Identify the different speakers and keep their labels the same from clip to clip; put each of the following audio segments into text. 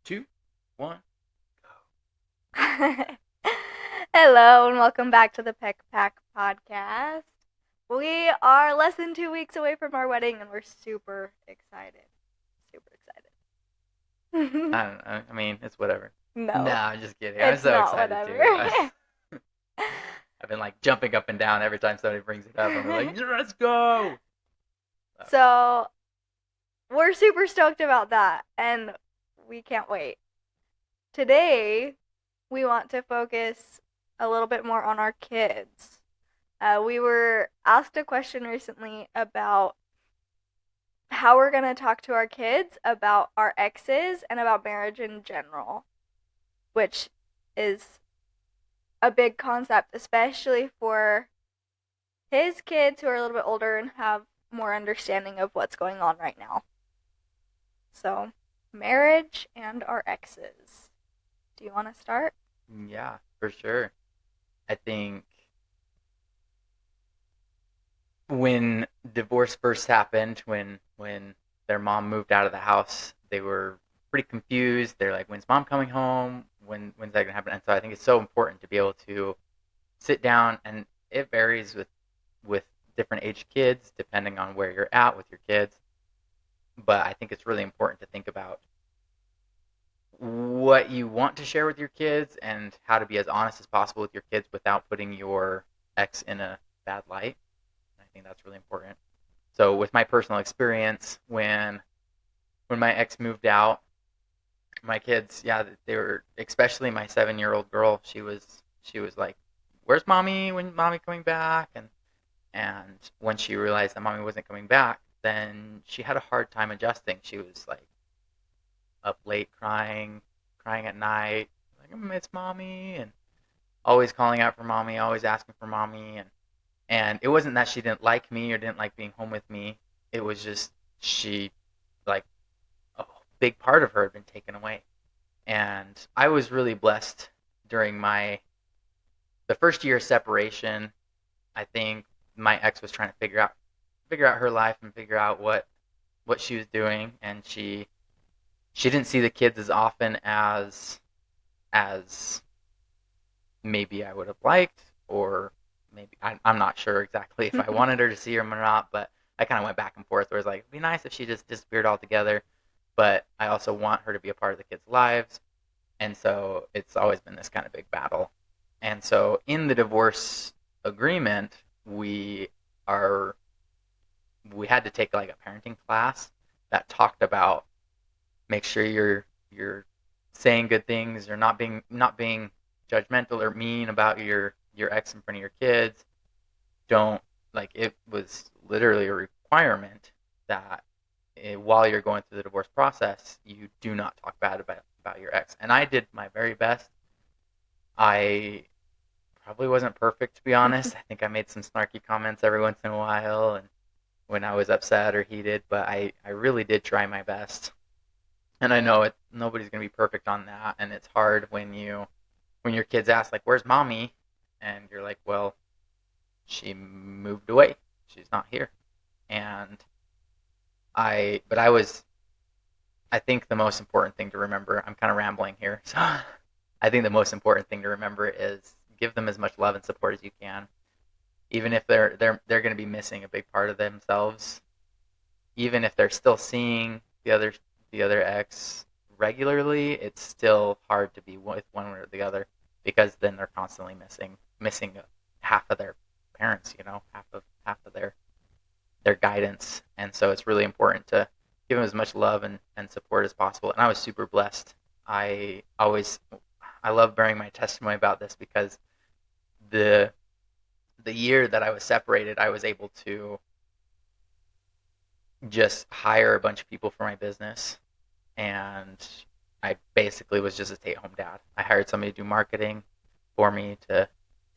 Speaker 1: two, one.
Speaker 2: Hello and welcome back to the Peck Pack podcast. We are less than 2 weeks away from our wedding and we're super excited. Super excited.
Speaker 1: I don't know. I mean, it's whatever. No,
Speaker 2: No,
Speaker 1: I'm just kidding. I'm
Speaker 2: it's
Speaker 1: so
Speaker 2: not
Speaker 1: excited
Speaker 2: whatever.
Speaker 1: too. I've been like jumping up and down every time somebody brings it up. I'm like, "Yeah, let's go."
Speaker 2: So, we're super stoked about that and we can't wait. Today, we want to focus a little bit more on our kids. We were asked a question recently about how we're going to talk to our kids about our exes and about marriage in general, which is a big concept, especially for his kids who are a little bit older and have more understanding of what's going on right now. So, marriage and our exes. Do you want to start?
Speaker 1: Yeah, for sure. I think when divorce first happened, when their mom moved out of the house, they were pretty confused. They're like, "When's mom coming home? When's that gonna happen?" And so I think it's so important to be able to sit down, and it varies with different age kids depending on where you're at with your kids. But I think it's really important to think about what you want to share with your kids and how to be as honest as possible with your kids without putting your ex in a bad light. I think that's really important. So with my personal experience, when my ex moved out, my kids, yeah, they were, especially my 7-year-old girl. She was like, "Where's mommy? When mommy coming back?" And when she realized that mommy wasn't coming back, then she had a hard time adjusting. She was like up late crying at night, like, "I miss mommy," and always calling out for mommy, always asking for mommy. And it wasn't that she didn't like me or didn't like being home with me. It was just she, like, a big part of her had been taken away. And I was really blessed during the first year of separation. I think my ex was trying to figure out her life and figure out what she was doing, and she didn't see the kids as often as maybe I would have liked, or maybe I'm not sure exactly if I wanted her to see them or not. But I kind of went back and forth. Where it's like, it'd be nice if she just disappeared altogether, but I also want her to be a part of the kids' lives, and so it's always been this kind of big battle. And so in the divorce agreement, are we had to take like a parenting class that talked about, make sure you're saying good things, or not being judgmental or mean about your ex in front of your kids. Don't, like, it was literally a requirement that, while you're going through the divorce process, you do not talk bad about your ex. And I did my very best. I probably wasn't perfect, to be honest. I think I made some snarky comments every once in a while, and when I was upset or heated, but I really did try my best. And I know nobody's gonna be perfect on that, and it's hard when your kids ask, like, "Where's mommy?" and you're like, "Well, she moved away. She's not here." And but I think the most important thing to remember. I'm kind of rambling here, so I think the most important thing to remember is give them as much love and support as you can, even if they're going to be missing a big part of themselves, even if they're still seeing the other ex regularly. It's still hard to be with one or the other, because then they're constantly missing half of their parents, half of their guidance. And so it's really important to give them as much love and support as possible. And I was super blessed. I love bearing my testimony about this, because the the year that I was separated, I was able to just hire a bunch of people for my business, and I basically was just a stay-at-home dad. I hired somebody to do marketing for me, to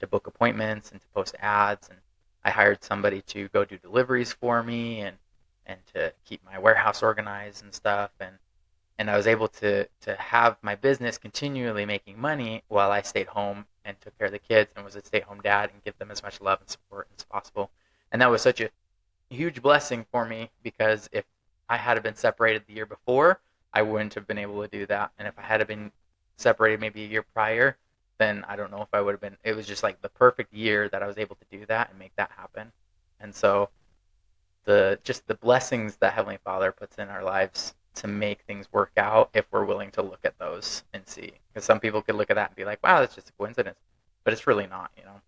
Speaker 1: book appointments and to post ads, and I hired somebody to go do deliveries for me, and to keep my warehouse organized and stuff. And I was able to have my business continually making money while I stayed home and took care of the kids and was a stay-at-home dad and give them as much love and support as possible. And that was such a huge blessing for me, because if I had been separated the year before, I wouldn't have been able to do that. And if I had been separated maybe a year prior, then I don't know if I would have been. It was just like the perfect year that I was able to do that and make that happen. And so the blessings that Heavenly Father puts in our lives to make things work out if we're willing to look at those and see. Because some people could look at that and be like, wow, that's just a coincidence. But it's really not, you know?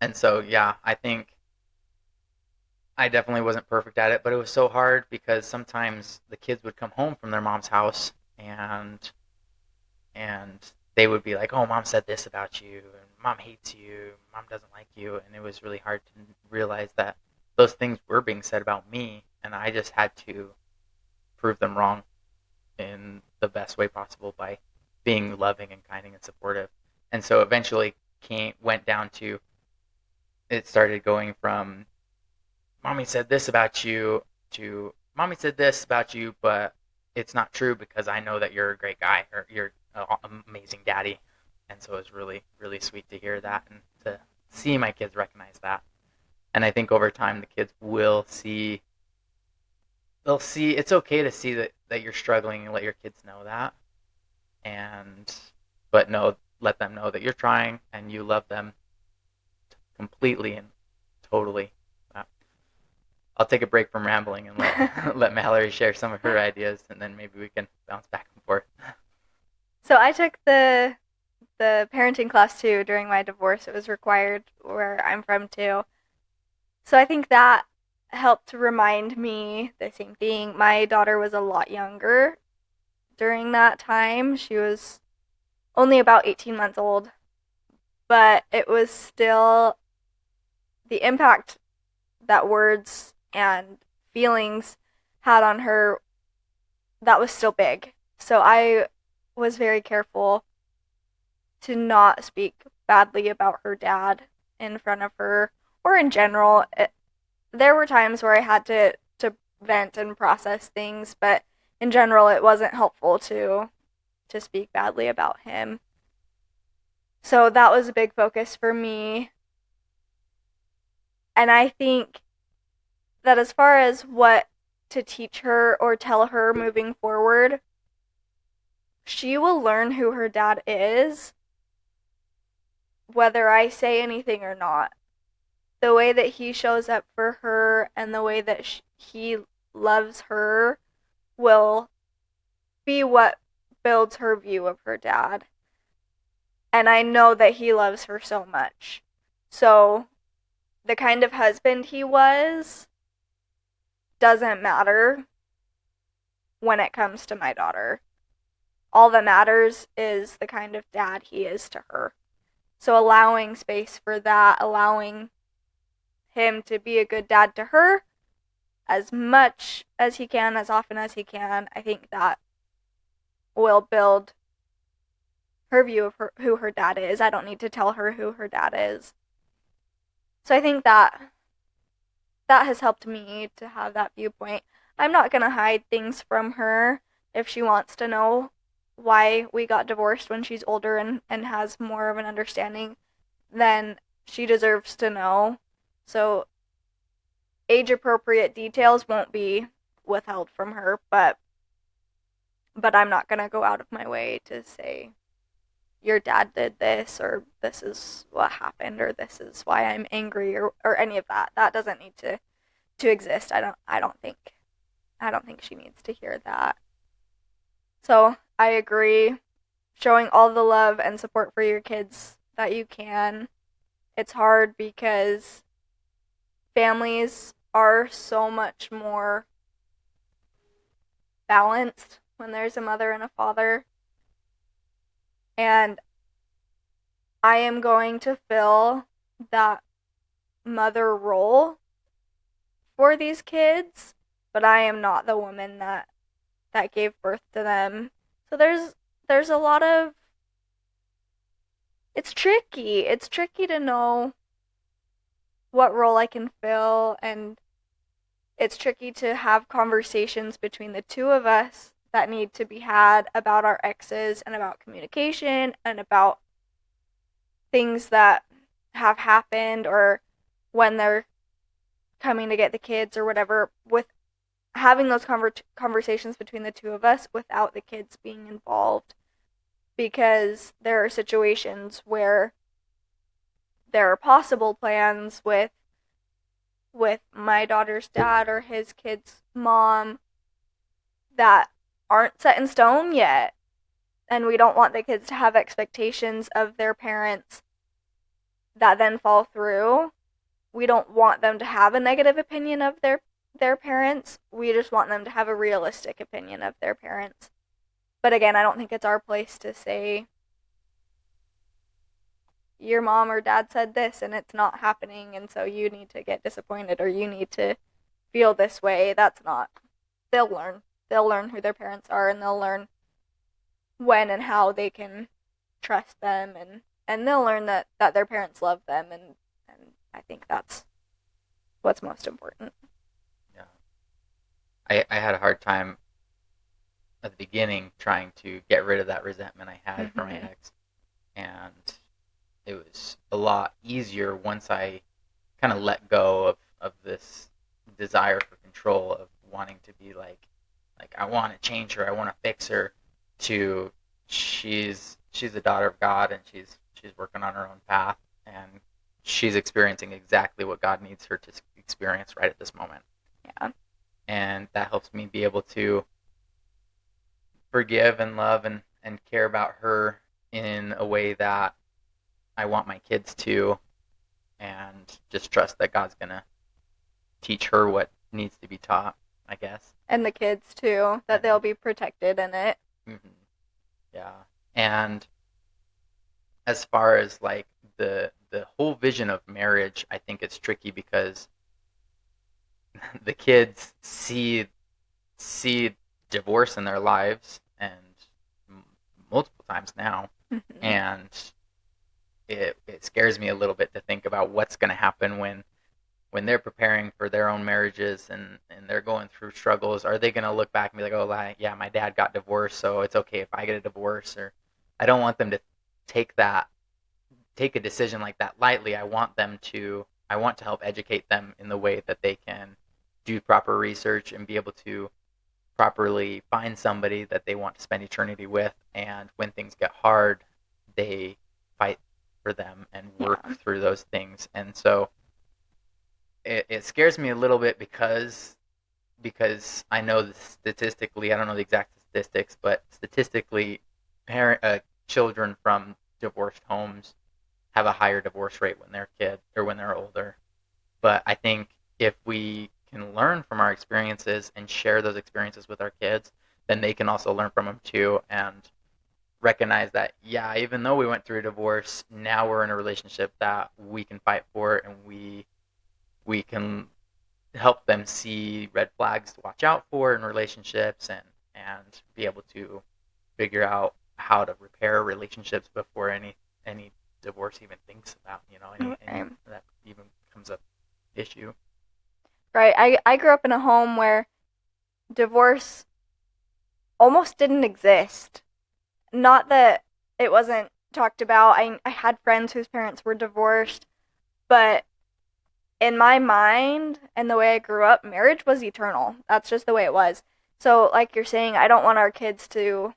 Speaker 1: And so, yeah, I think I definitely wasn't perfect at it, but it was so hard because sometimes the kids would come home from their mom's house and they would be like, "Oh, mom said this about you, and mom hates you, mom doesn't like you," and it was really hard to realize that those things were being said about me, and I just had to prove them wrong in the best way possible by being loving and kind and supportive. And so eventually went down to it started going from mommy said this about you to mommy said this about you, but it's not true because I know that you're a great guy or you're an amazing daddy. And so it was really, really sweet to hear that and to see my kids recognize that. And I think over time the kids will see, they'll see it's okay to see that you're struggling and let your kids know that. And, but no, let them know that you're trying and you love them completely and totally. I'll take a break from rambling and let Mallory share some of her ideas, and then maybe we can bounce back and forth.
Speaker 2: So I took the parenting class too during my divorce. It was required where I'm from too. So I think that helped to remind me the same thing. My daughter was a lot younger during that time. She was only about 18 months old, but it was still the impact that words and feelings had on her, that was still big. So I was very careful to not speak badly about her dad in front of her or in general. There were times where I had to vent and process things, but in general it wasn't helpful to speak badly about him. So that was a big focus for me. And I think that as far as what to teach her or tell her moving forward, she will learn who her dad is whether I say anything or not. The way that he shows up for her and the way that he loves her will be what builds her view of her dad. And I know that he loves her so much. So the kind of husband he was doesn't matter when it comes to my daughter. All that matters is the kind of dad he is to her. So allowing space for that, allowing him to be a good dad to her as much as he can, as often as he can, I think that will build her view of who her dad is. I don't need to tell her who her dad is. So I think that has helped me to have that viewpoint. I'm not going to hide things from her. If she wants to know why we got divorced when she's older and has more of an understanding, then she deserves to know. So age-appropriate details won't be withheld from her, but I'm not going to go out of my way to say, your dad did this, or this is what happened, or this is why I'm angry, or any of that. That doesn't need to exist. I don't think she needs to hear that. So I agree. Showing all the love and support for your kids that you can. It's hard because families are so much more balanced when there's a mother and a father. And I am going to fill that mother role for these kids, but I am not the woman that gave birth to them. So there's a lot of, it's tricky. It's tricky to know what role I can fill, and it's tricky to have conversations between the two of us that need to be had about our exes and about communication and about things that have happened or when they're coming to get the kids or whatever, without having those conversations between the two of us without the kids being involved, because there are situations where there are possible plans with my daughter's dad or his kid's mom that aren't set in stone yet, and we don't want the kids to have expectations of their parents that then fall through. We don't want them to have a negative opinion of their parents. We just want them to have a realistic opinion of their parents. But again, I don't think it's our place to say your mom or dad said this and it's not happening, and so you need to get disappointed or you need to feel this way. That's not. They'll learn. They'll learn who their parents are, and they'll learn when and how they can trust them, and they'll learn that their parents love them, and I think that's what's most important.
Speaker 1: Yeah. I had a hard time at the beginning trying to get rid of that resentment I had for my ex, and it was a lot easier once I kind of let go of this desire for control, of wanting to be like I want to change her, I want to fix her, to she's a daughter of God, and she's working on her own path, and she's experiencing exactly what God needs her to experience right at this moment.
Speaker 2: Yeah.
Speaker 1: And that helps me be able to forgive and love and care about her in a way that I want my kids to, and just trust that God's going to teach her what needs to be taught, I guess.
Speaker 2: And the kids too, that they'll be protected in it.
Speaker 1: Mm-hmm. Yeah. And as far as like the whole vision of marriage, I think it's tricky because the kids see divorce in their lives, and multiple times now, and it scares me a little bit to think about what's going to happen when they're preparing for their own marriages and they're going through struggles. Are they going to look back and be like, oh, yeah, my dad got divorced, so it's okay if I get a divorce? Or I don't want them to take a decision like that lightly. I want to help educate them in the way that they can do proper research and be able to properly find somebody that they want to spend eternity with. And when things get hard, they fight for them and work through those things. And so it scares me a little bit because I know that statistically, I don't know the exact statistics, but statistically, children from divorced homes have a higher divorce rate when they're kids or when they're older. But I think if we can learn from our experiences and share those experiences with our kids, then they can also learn from them too, and recognize that, yeah, even though we went through a divorce, now we're in a relationship that we can fight for, and we can help them see red flags to watch out for in relationships, and be able to figure out how to repair relationships before any divorce even thinks about, any that even comes up issue.
Speaker 2: Right. I grew up in a home where divorce almost didn't exist. Not that it wasn't talked about. I had friends whose parents were divorced, but in my mind and the way I grew up, marriage was eternal. That's just the way it was. So, like you're saying, I don't want our kids to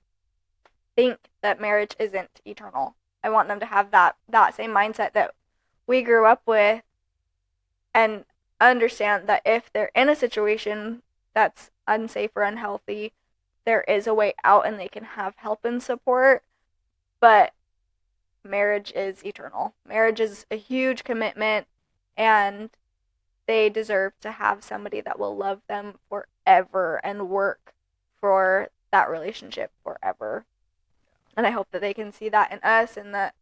Speaker 2: think that marriage isn't eternal. I want them to have that same mindset that we grew up with, and understand that if they're in a situation that's unsafe or unhealthy, there is a way out and they can have help and support. But marriage is eternal. Marriage is a huge commitment, and they deserve to have somebody that will love them forever and work for that relationship forever. And I hope that they can see that in us, and that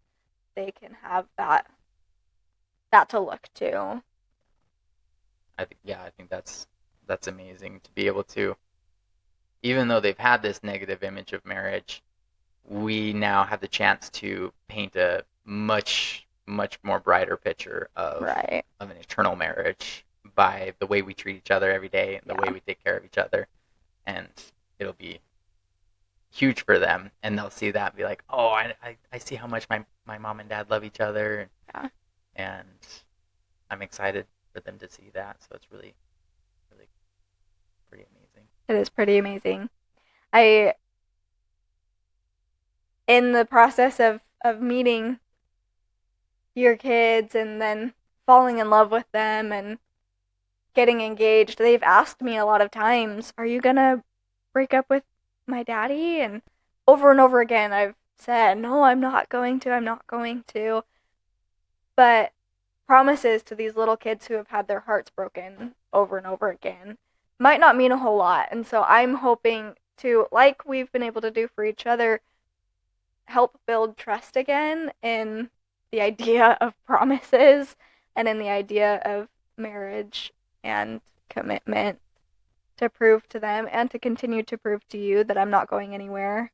Speaker 2: they can have that to look to.
Speaker 1: I think that's amazing to be able to, even though they've had this negative image of marriage, we now have the chance to paint a much, much more brighter picture of an eternal marriage by the way we treat each other every day and the way we take care of each other. And it'll be huge for them, and they'll see that and be like, oh, I see how much my mom and dad love each other. And I'm excited for them to see that. So it's really, really pretty amazing.
Speaker 2: It is pretty amazing. I, in the process of meeting your kids and then falling in love with them and getting engaged, they've asked me a lot of times, "Are you gonna break up with my daddy?" And over again, I've said, "No, I'm not going to. I'm not going to." But promises to these little kids who have had their hearts broken over and over again might not mean a whole lot. And so I'm hoping to, like we've been able to do for each other, help build trust again in the idea of promises and in the idea of marriage and commitment, to prove to them and to continue to prove to you that I'm not going anywhere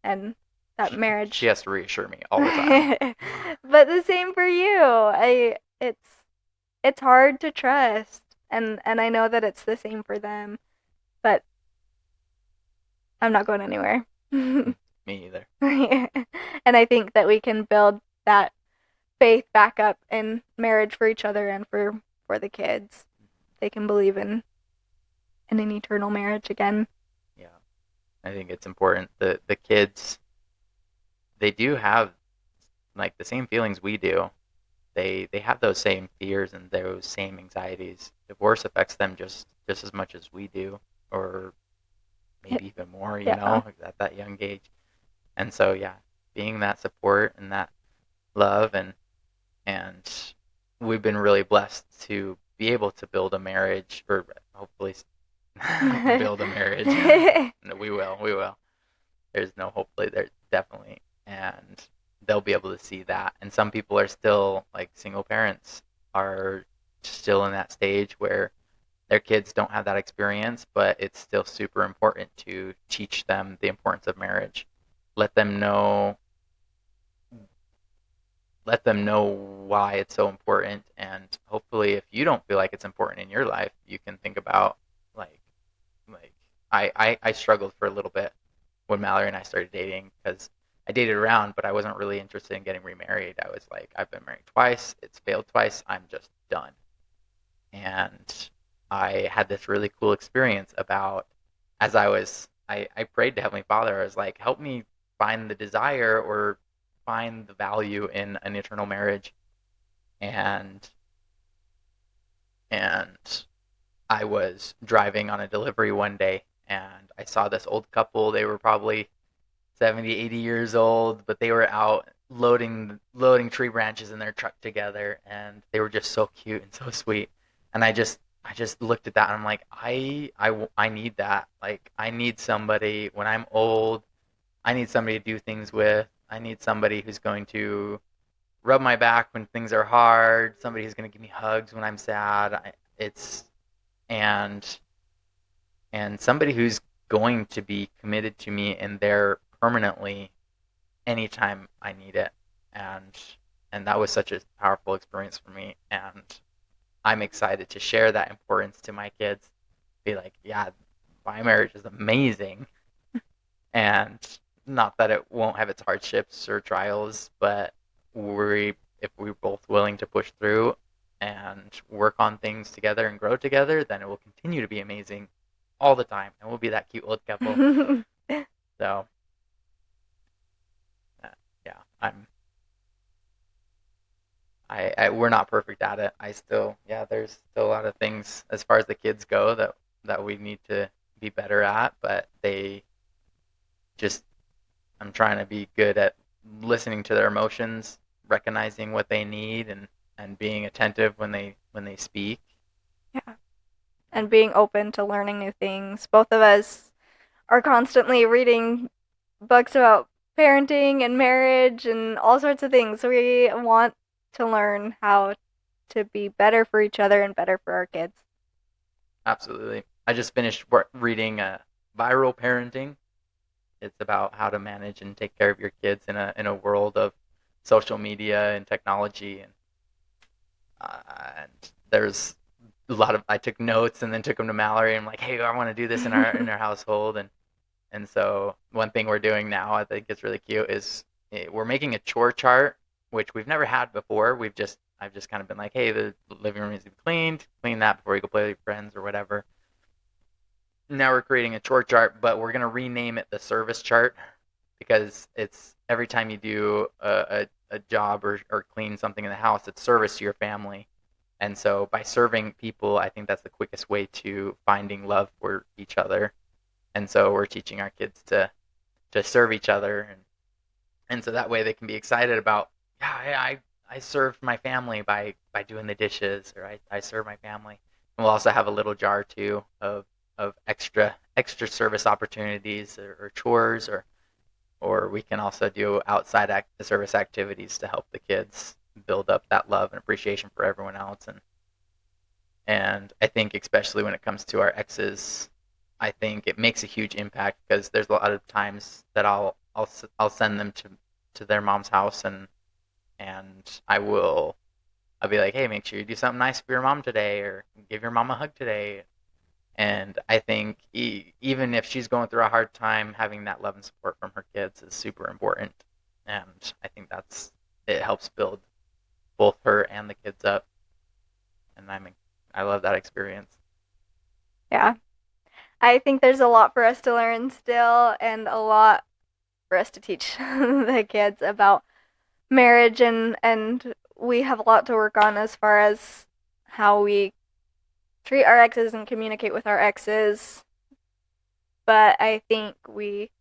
Speaker 2: and that marriage.
Speaker 1: She has to reassure me all the time.
Speaker 2: But the same for you. It's hard to trust, and I know that it's the same for them, but I'm not going anywhere.
Speaker 1: Me either.
Speaker 2: And I think that we can build that faith back up in marriage for each other and for the kids. They can believe in an eternal marriage again.
Speaker 1: Yeah, I think it's important. The kids, they do have like the same feelings we do. They have those same fears and those same anxieties. Divorce affects them just as much as we do, or maybe even more. You know, at that young age. And so yeah, being that support and that love and we've been really blessed to be able to build a marriage, or hopefully build a marriage. No, we will. There's no hopefully, there's definitely, and they'll be able to see that. And some people are still like single parents are still in that stage where their kids don't have that experience, but it's still super important to teach them the importance of marriage. Let them know why it's so important, and hopefully if you don't feel like it's important in your life, you can think about like I struggled for a little bit when Mallory and I started dating, because I dated around, but I wasn't really interested in getting remarried. I was like, I've been married twice, it's failed twice, I'm just done. And I had this really cool experience about, as I prayed to Heavenly Father, I was like, help me find the desire or find the value in an eternal marriage. And I was driving on a delivery one day and I saw this old couple. They were probably 70, 80 years old, but they were out loading tree branches in their truck together, and they were just so cute and so sweet. And I just looked at that and I'm like, I need that. Like, I need somebody when I'm old. I need somebody to do things with. I need somebody who's going to rub my back when things are hard. Somebody who's going to give me hugs when I'm sad. It's and somebody who's going to be committed to me and there permanently anytime I need it. And that was such a powerful experience for me, and I'm excited to share that importance to my kids. Be like, yeah, my marriage is amazing. And not that it won't have its hardships or trials, but if we're both willing to push through and work on things together and grow together, then it will continue to be amazing all the time, and we'll be that cute old couple. So, yeah, we're not perfect at it. There's still a lot of things as far as the kids go that we need to be better at, but I'm trying to be good at listening to their emotions, recognizing what they need, and being attentive when they speak.
Speaker 2: Yeah. And being open to learning new things. Both of us are constantly reading books about parenting and marriage and all sorts of things. So we want to learn how to be better for each other and better for our kids.
Speaker 1: Absolutely. I just finished reading Viral Parenting. It's about how to manage and take care of your kids in a world of social media and technology, and there's a lot of, I took notes and then took them to Mallory and I'm like, hey, I want to do this in our household, and so one thing we're doing now, I think it's really cute, is we're making a chore chart, which we've never had before. I've just kind of been like, hey, the living room needs to be cleaned, clean that before you go play with your friends or whatever. now we're creating a chore chart, but we're gonna rename it the service chart because it's every time you do a job or clean something in the house, it's service to your family. And so by serving people, I think that's the quickest way to finding love for each other. And so we're teaching our kids to serve each other, and so that way they can be excited about, yeah, I served my family by doing the dishes, or I served my family. And we'll also have a little jar too of extra service opportunities or chores, or we can also do outside service activities to help the kids build up that love and appreciation for everyone else. And I think especially when it comes to our exes, I think it makes a huge impact because there's a lot of times that I'll send them to their mom's house, and I'll be like, hey, make sure you do something nice for your mom today, or give your mom a hug today. And I think even if she's going through a hard time, having that love and support from her kids is super important. And I think it helps build both her and the kids up. And I love that experience.
Speaker 2: Yeah. I think there's a lot for us to learn still, and a lot for us to teach the kids about marriage, and we have a lot to work on as far as how we treat our exes and communicate with our exes. But I think we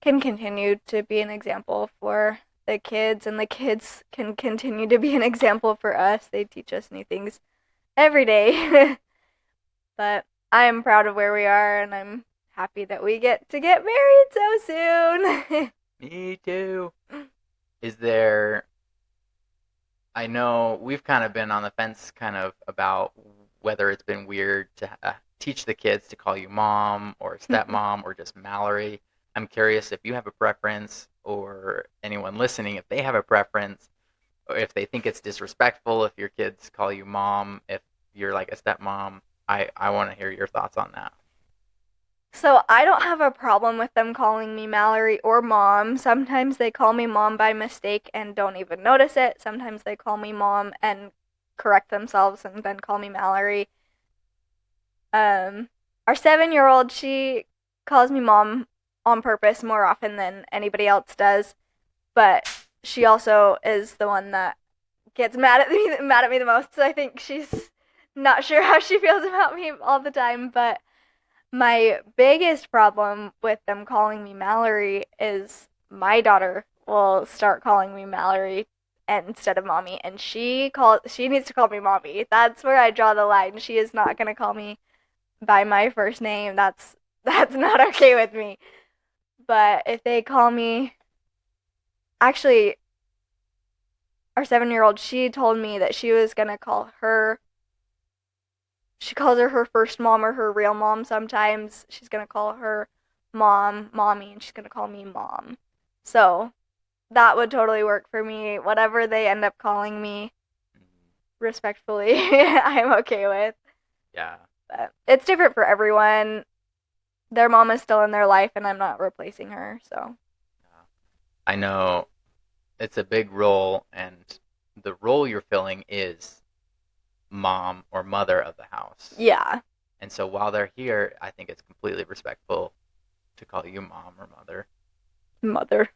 Speaker 2: can continue to be an example for the kids, and the kids can continue to be an example for us. They teach us new things every day. But I am proud of where we are, and I'm happy that we get to get married so soon.
Speaker 1: Me too. I know we've kind of been on the fence kind of about whether it's been weird to teach the kids to call you mom or stepmom or just Mallory. I'm curious if you have a preference, or anyone listening, if they have a preference, or if they think it's disrespectful if your kids call you mom, if you're like a stepmom. I want to hear your thoughts on that.
Speaker 2: So I don't have a problem with them calling me Mallory or mom. Sometimes they call me mom by mistake and don't even notice it. Sometimes they call me mom and correct themselves and then call me Mallory. Our 7-year-old, she calls me mom on purpose more often than anybody else does, but she also is the one that gets mad at me the most. So I think she's not sure how she feels about me all the time. But my biggest problem with them calling me Mallory is my daughter will start calling me Mallory instead of mommy, and she needs to call me mommy. That's where I draw the line. She is not gonna call me by my first name. That's not okay with me. But if they call me, actually, our 7-year-old, she told me that she was gonna call her. She calls her first mom or her real mom sometimes. She's gonna call her mom, mommy, and she's gonna call me mom. So that would totally work for me. Whatever they end up calling me, respectfully, I'm okay with.
Speaker 1: Yeah.
Speaker 2: But it's different for everyone. Their mom is still in their life, and I'm not replacing her, so.
Speaker 1: I know it's a big role, and the role you're filling is mom or mother of the house.
Speaker 2: Yeah.
Speaker 1: And so while they're here, I think it's completely respectful to call you mom or mother. Mother.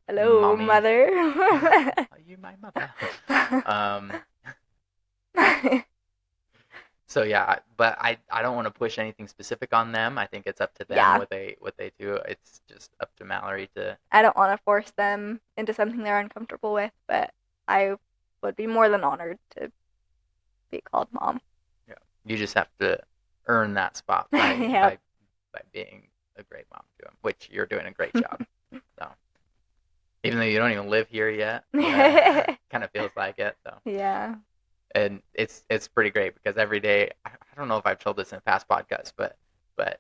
Speaker 2: Hello,
Speaker 1: Mommy.
Speaker 2: mother.
Speaker 1: Are you my mother? So yeah, but I don't want to push anything specific on them. I think it's up to them.
Speaker 2: Yeah.
Speaker 1: what they do. It's just up to Mallory to.
Speaker 2: I don't want to force them into something they're uncomfortable with, but I would be more than honored to be called mom.
Speaker 1: Yeah, you just have to earn that spot by
Speaker 2: Yep.
Speaker 1: by being a great mom to them, which you're doing a great job. So even though you don't even live here yet, kind of feels like it. So
Speaker 2: Yeah.
Speaker 1: and it's pretty great because every day, I don't know if I've told this in a past podcast, but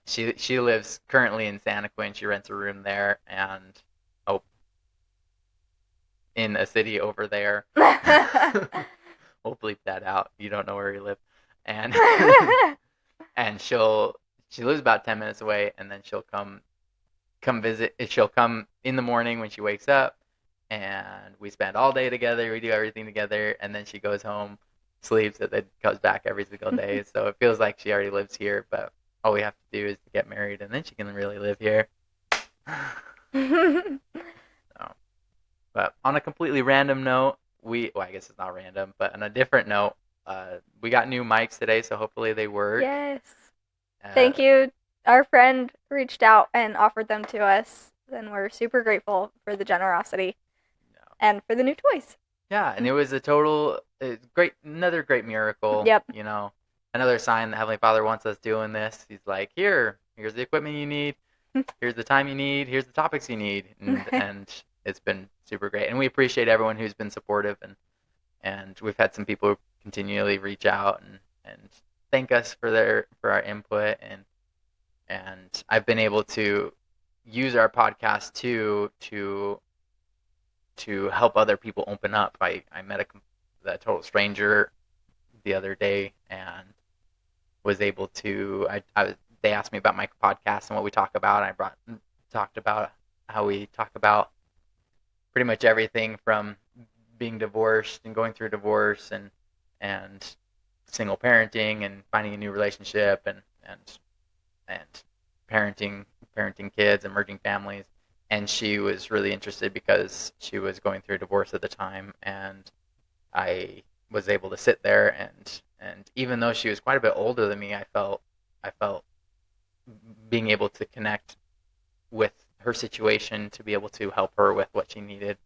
Speaker 1: she lives currently in Santa Quinn. She rents a room there, and in a city over there. We'll bleep that out. You don't know where you live. And and she lives about 10 minutes away, and then she'll come visit. She'll come in the morning when she wakes up, and we spend all day together. We do everything together, and then she goes home, sleeps, and then comes back every single day. So it feels like she already lives here, but all we have to do is to get married, and then she can really live here. So, but on a completely random note, well, I guess it's not random, but on a different note, we got new mics today, so hopefully they work.
Speaker 2: Yes. Thank you. Our friend reached out and offered them to us, and we're super grateful for the generosity and for the new toys.
Speaker 1: Yeah, and it was another great miracle.
Speaker 2: Yep.
Speaker 1: You know, another sign that Heavenly Father wants us doing this. He's like, here's the equipment you need, here's the time you need, here's the topics you need, and it's been super great. And we appreciate everyone who's been supportive, and we've had some people continually reach out and thank us for our input, and I've been able to use our podcast to help other people open up. I met a total stranger the other day and was able to. They asked me about my podcast and what we talk about. I talked about how we talk about pretty much everything from being divorced and going through divorce and single parenting and finding a new relationship and parenting kids and merging families. And she was really interested because she was going through a divorce at the time, and I was able to sit there and even though she was quite a bit older than me, I felt being able to connect with her situation to be able to help her with what she needed.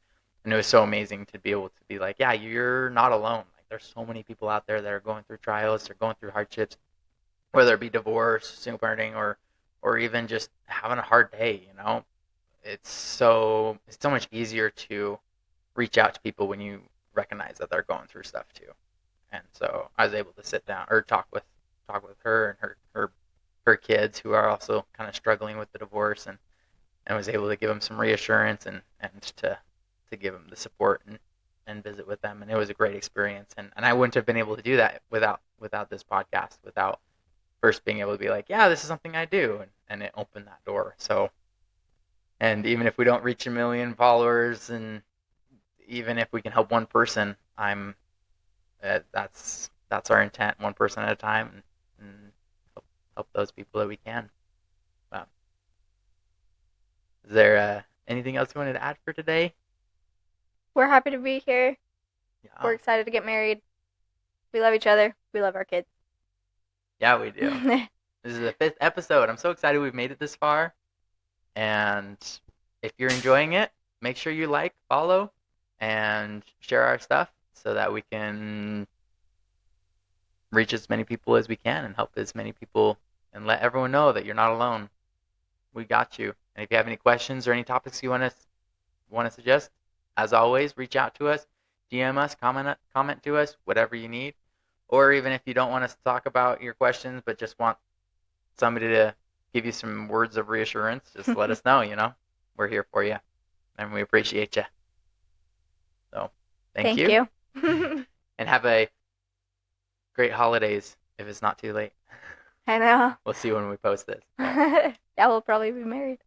Speaker 1: And it was so amazing to be able to be like, yeah, you're not alone. Like, there's so many people out there that are going through trials, they're going through hardships, whether it be divorce, single parenting, or even just having a hard day, you know. It's so much easier to reach out to people when you recognize that they're going through stuff too. And so I was able to sit down or talk with her and her kids who are also kind of struggling with the divorce, and was able to give them some reassurance and to give them the support and visit with them. And it was a great experience. And I wouldn't have been able to do that without this podcast, without first being able to be like, yeah, this is something I do. And it opened that door. So, and even if we don't reach 1 million followers, and even if we can help one person, that's our intent, one person at a time, and help those people that we can. Is there anything else you wanted to add for today?
Speaker 2: We're happy to be here.
Speaker 1: Yeah.
Speaker 2: We're excited to get married. We love each other. We love our kids.
Speaker 1: Yeah, we do. This is the 5th episode. I'm so excited we've made it this far. And if you're enjoying it, make sure you like, follow, and share our stuff so that we can reach as many people as we can and help as many people and let everyone know that you're not alone. We got you. And if you have any questions or any topics you want to suggest, as always, reach out to us, DM us, comment to us, whatever you need. Or even if you don't want us to talk about your questions but just want somebody to give you some words of reassurance, just let us know, you know. We're here for you, and we appreciate you. So, thank you. And have a great holidays if it's not too late.
Speaker 2: I know.
Speaker 1: We'll see when we post this.
Speaker 2: Yeah, we'll probably be married.